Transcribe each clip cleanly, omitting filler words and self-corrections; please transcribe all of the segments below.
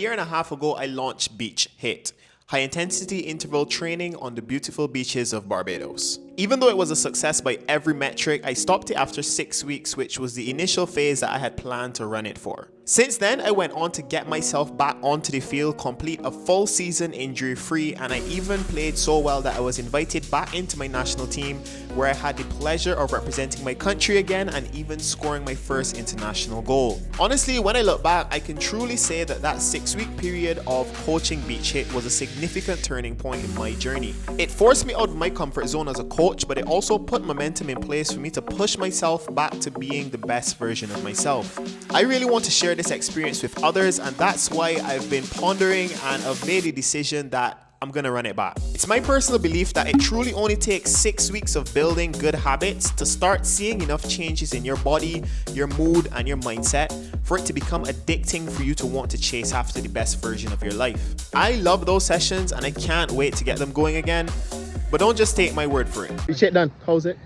year and a half ago, I launched HIIT, high intensity interval training on the beautiful beaches of Barbados. Even though it was a success by every metric, I stopped it after 6 weeks, which was the initial phase that I had planned to run it for. Since then, I went on to get myself back onto the field, complete a full season injury-free, and I even played so well that I was invited back into my national team, where I had the pleasure of representing my country again and even scoring my first international goal. Honestly, when I look back, I can truly say that that 6-week period of coaching HIIT was a significant turning point in my journey. It forced me out of my comfort zone as a coach, but it also put momentum in place for me to push myself back to being the best version of myself. I really want to share this experience with others, and that's why I've been pondering and I've made a decision that I'm gonna run it back. It's my personal belief that it truly only takes 6 weeks of building good habits to start seeing enough changes in your body, your mood, and your mindset for it to become addicting for you to want to chase after the best version of your life. I love those sessions and I can't wait to get them going again, but don't just take my word for it. You check done, how's it?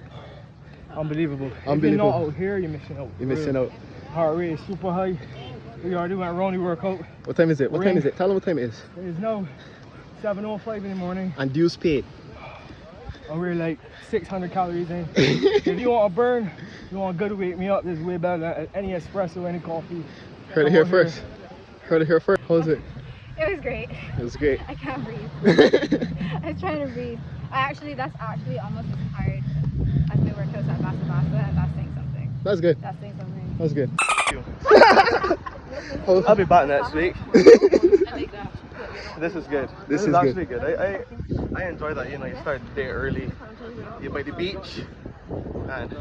Unbelievable. Unbelievable. If you're not out here, you're missing out. You're missing out. Heart rate is super high. We are doing a running workout. What time is it? What time is it? Tell them what time it is. It is now 7:05 in the morning. And dues paid. And we're like 600 calories in. If you want to burn, you want a good wake me up, this is way better than any espresso, any coffee. Heard it here first. Heard it here first. How's it? It was great. It was great. I can't breathe. I was trying to breathe. That's actually almost as hard as my workouts at Barbados, and that's saying something. That's good. That's saying something. That's good. I'll be back next week. I like that. This is good. This is actually good. I enjoy that, you know, you start the day early, you're by the beach, and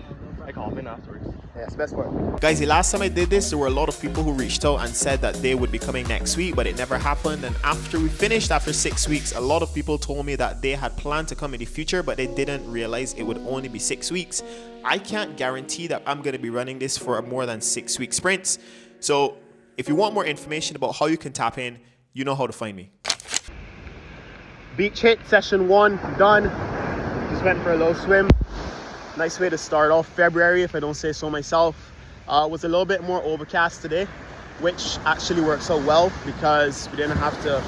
I call in afterwards. Yeah, it's the best part. Guys, the last time I did this, there were a lot of people who reached out and said that they would be coming next week, but it never happened. And after we finished, after 6 weeks, a lot of people told me that they had planned to come in the future, but they didn't realize it would only be 6 weeks. I can't guarantee that I'm going to be running this for more than 6 week sprints. So if you want more information about how you can tap in, you know how to find me. HIIT session 1 done. Just went for a little swim. Nice way to start off February, if I don't say so myself. Was a little bit more overcast today, which actually works out well because we didn't have to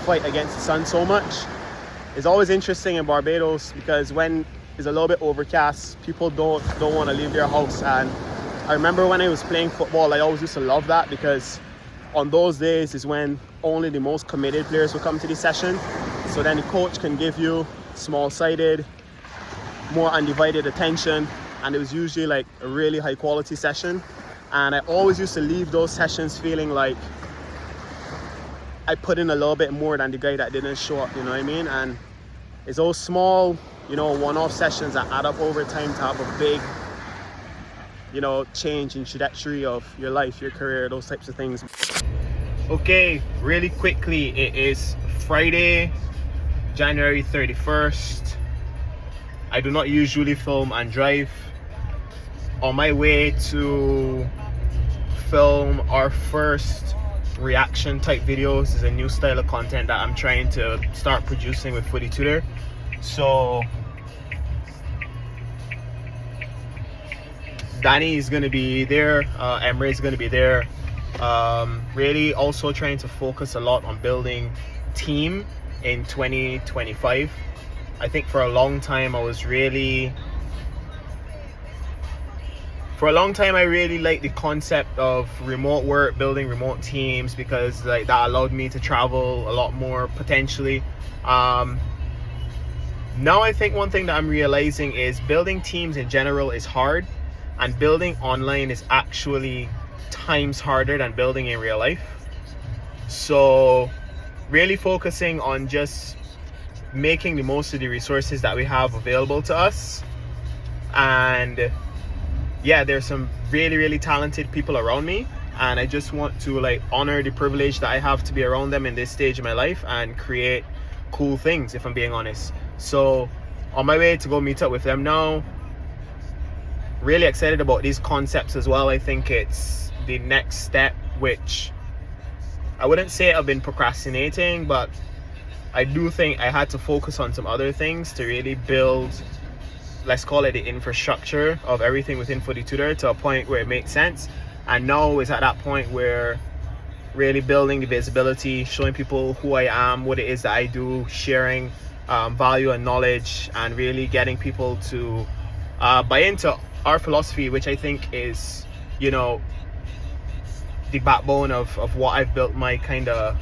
fight against the sun so much. It's always interesting in Barbados because when it's a little bit overcast, people don't want to leave their house. And I remember when I was playing football, I always used to love that because on those days is when only the most committed players will come to the session. So then the coach can give you small-sided, more undivided attention, and it was usually like a really high quality session. And I always used to leave those sessions feeling like I put in a little bit more than the guy that didn't show up, you know what I mean? And it's those small, you know, one-off sessions that add up over time to have a big, you know, change in trajectory of your life, your career, those types of things. Okay, really quickly, it is Friday, January 31st. I do not usually film and drive. On my way to film our first reaction type videos. This is a new style of content that I'm trying to start producing with FootyTutor. So Danny is going to be there, Emre is going to be there. Really also trying to focus a lot on building team in 2025. I think for a long time I really liked the concept of remote work, building remote teams, because like that allowed me to travel a lot more potentially. Now I think one thing that I'm realizing is building teams in general is hard, and building online is actually times harder than building in real life. So really focusing on just making the most of the resources that we have available to us. And yeah, there's some really talented people around me, and I just want to like honor the privilege that I have to be around them in this stage of my life and create cool things, if I'm being honest. So on my way to go meet up with them now. Really excited about these concepts as well. I think it's the next step, which I wouldn't say I've been procrastinating, but I do think I had to focus on some other things to really build, let's call it the infrastructure of everything within FootyTutor to a point where it makes sense. And now it's at that point where really building the visibility, showing people who I am, what it is that I do, sharing value and knowledge, and really getting people to buy into our philosophy, which I think is, you know, the backbone of what I've built my kind of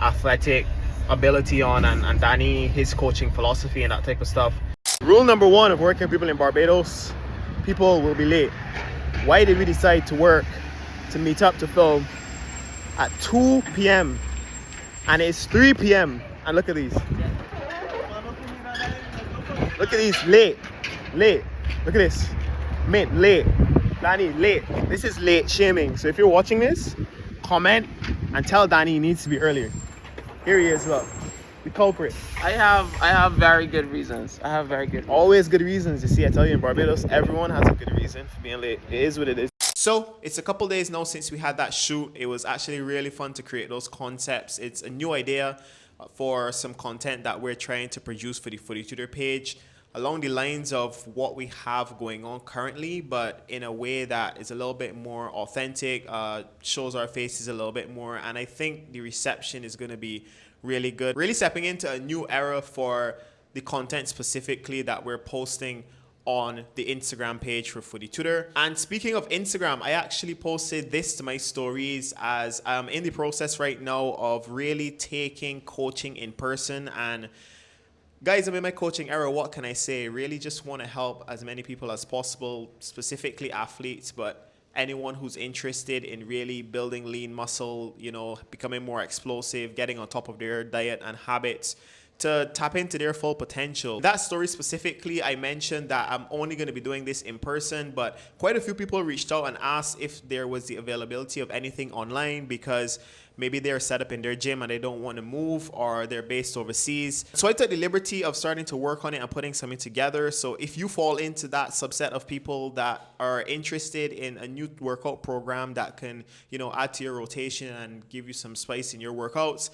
athletic ability on, and Danny, his coaching philosophy and that type of stuff. Rule number one of working with people in Barbados: people will be late. Why did we decide to meet up to film at 2 p.m. and it's 3 p.m. and look at these. Look at these, late. Look at this, Mint, late. Danny, late. This is late shaming. So if you're watching this, comment and tell Danny he needs to be earlier. Here he is, look. The culprit. I have very good reasons. Always good reasons. You see, I tell you, in Barbados, everyone has a good reason for being late. It is what it is. So it's a couple days now since we had that shoot. It was actually really fun to create those concepts. It's a new idea for some content that we're trying to produce for the FootyTutor page, along the lines of what we have going on currently, but in a way that is a little bit more authentic, shows our faces a little bit more, and I think the reception is going to be really good. Really stepping into a new era for the content specifically that we're posting on the Instagram page for FootyTutor. And speaking of Instagram, I actually posted this to my stories as I'm in the process right now of really taking coaching in person. And guys, I'm in my coaching era. What can I say? Really just want to help as many people as possible, specifically athletes, but anyone who's interested in really building lean muscle, you know, becoming more explosive, getting on top of their diet and habits to tap into their full potential. That story specifically, I mentioned that I'm only going to be doing this in person, but quite a few people reached out and asked if there was the availability of anything online, because maybe they're set up in their gym and they don't want to move, or they're based overseas. So I took the liberty of starting to work on it and putting something together. So if you fall into that subset of people that are interested in a new workout program that can, you know, add to your rotation and give you some spice in your workouts,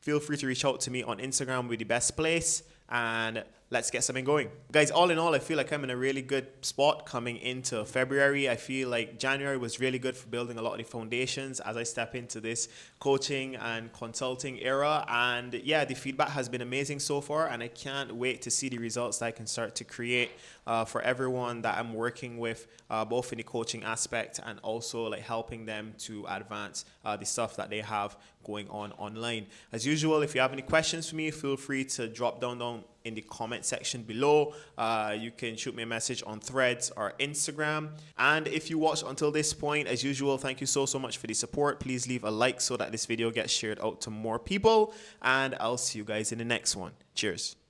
feel free to reach out to me on Instagram with the best place, and let's get something going. Guys, all in all, I feel like I'm in a really good spot coming into February. I feel like January was really good for building a lot of the foundations as I step into this coaching and consulting era. And yeah, the feedback has been amazing so far, and I can't wait to see the results that I can start to create for everyone that I'm working with, both in the coaching aspect and also like helping them to advance the stuff that they have going on online. As usual, if you have any questions for me, feel free to drop down in the comment section below. You can shoot me a message on Threads or Instagram. And if you watched until this point, as usual, thank you so much for the support. Please leave a like so that this video gets shared out to more people, and I'll see you guys in the next one. Cheers.